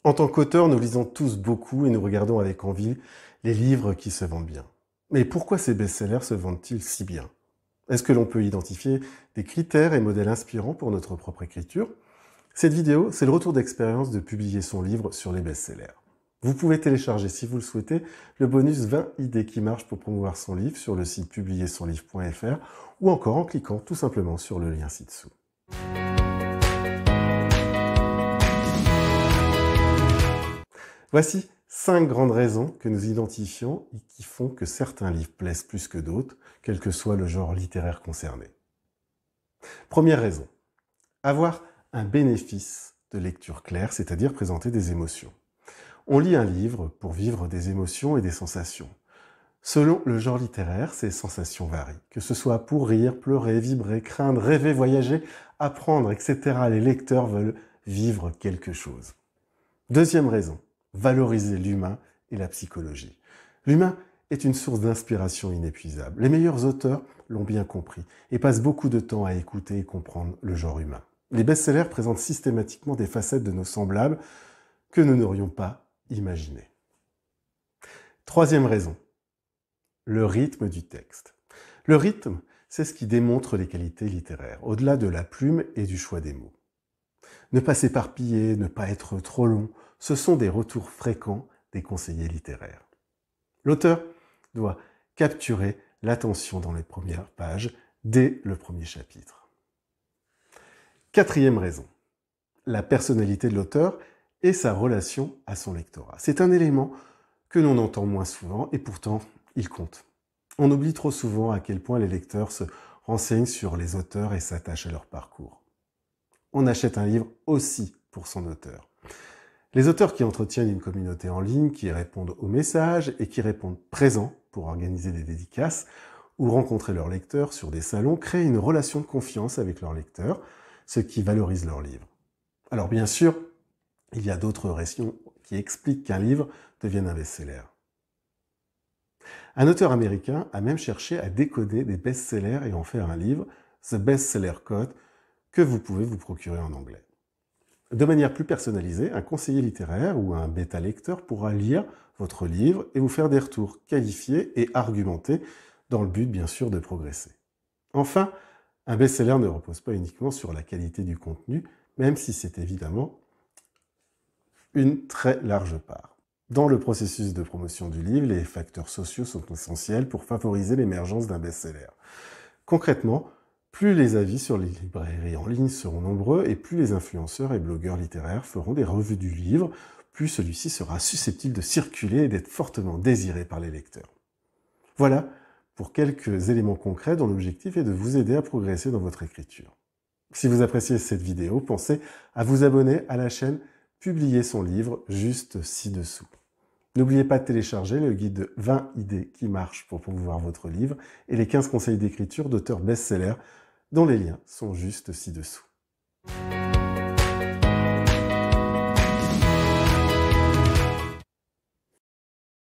En tant qu'auteur, nous lisons tous beaucoup et nous regardons avec envie les livres qui se vendent bien. Mais pourquoi ces best-sellers se vendent-ils si bien? Est-ce que l'on peut identifier des critères et modèles inspirants pour notre propre écriture? Cette vidéo, c'est le retour d'expérience de publier son livre sur les best-sellers. Vous pouvez télécharger, si vous le souhaitez, le bonus 20 idées qui marchent pour promouvoir son livre sur le site publiersonlivre.fr ou encore en cliquant tout simplement sur le lien ci-dessous. Voici 5 grandes raisons que nous identifions et qui font que certains livres plaisent plus que d'autres, quel que soit le genre littéraire concerné. Première raison, avoir un bénéfice de lecture claire, c'est-à-dire présenter des émotions. On lit un livre pour vivre des émotions et des sensations. Selon le genre littéraire, ces sensations varient. Que ce soit pour rire, pleurer, vibrer, craindre, rêver, voyager, apprendre, etc. Les lecteurs veulent vivre quelque chose. Deuxième raison, valoriser l'humain et la psychologie. L'humain est une source d'inspiration inépuisable. Les meilleurs auteurs l'ont bien compris et passent beaucoup de temps à écouter et comprendre le genre humain. Les best-sellers présentent systématiquement des facettes de nos semblables que nous n'aurions pas imaginées. Troisième raison, le rythme du texte. Le rythme, c'est ce qui démontre les qualités littéraires, au-delà de la plume et du choix des mots. Ne pas s'éparpiller, ne pas être trop long, ce sont des retours fréquents des conseillers littéraires. L'auteur doit capturer l'attention dans les premières pages, dès le premier chapitre. Quatrième raison, la personnalité de l'auteur et sa relation à son lectorat. C'est un élément que l'on entend moins souvent et pourtant il compte. On oublie trop souvent à quel point les lecteurs se renseignent sur les auteurs et s'attachent à leur parcours. On achète un livre aussi pour son auteur. Les auteurs qui entretiennent une communauté en ligne, qui répondent aux messages et qui répondent présents pour organiser des dédicaces ou rencontrer leurs lecteurs sur des salons, créent une relation de confiance avec leurs lecteurs, ce qui valorise leur livre. Alors bien sûr, il y a d'autres raisons qui expliquent qu'un livre devienne un best-seller. Un auteur américain a même cherché à décoder des best-sellers et en faire un livre, The Best-Seller Code, que vous pouvez vous procurer en anglais. De manière plus personnalisée, un conseiller littéraire ou un bêta-lecteur pourra lire votre livre et vous faire des retours qualifiés et argumentés dans le but, bien sûr, de progresser. Enfin, un best-seller ne repose pas uniquement sur la qualité du contenu, même si c'est évidemment une très large part. Dans le processus de promotion du livre, les facteurs sociaux sont essentiels pour favoriser l'émergence d'un best-seller. Concrètement, plus les avis sur les librairies en ligne seront nombreux et plus les influenceurs et blogueurs littéraires feront des revues du livre, plus celui-ci sera susceptible de circuler et d'être fortement désiré par les lecteurs. Voilà pour quelques éléments concrets dont l'objectif est de vous aider à progresser dans votre écriture. Si vous appréciez cette vidéo, pensez à vous abonner à la chaîne Publier son livre juste ci-dessous. N'oubliez pas de télécharger le guide de 20 idées qui marchent pour promouvoir votre livre et les 15 conseils d'écriture d'auteurs best-sellers dont les liens sont juste ci-dessous.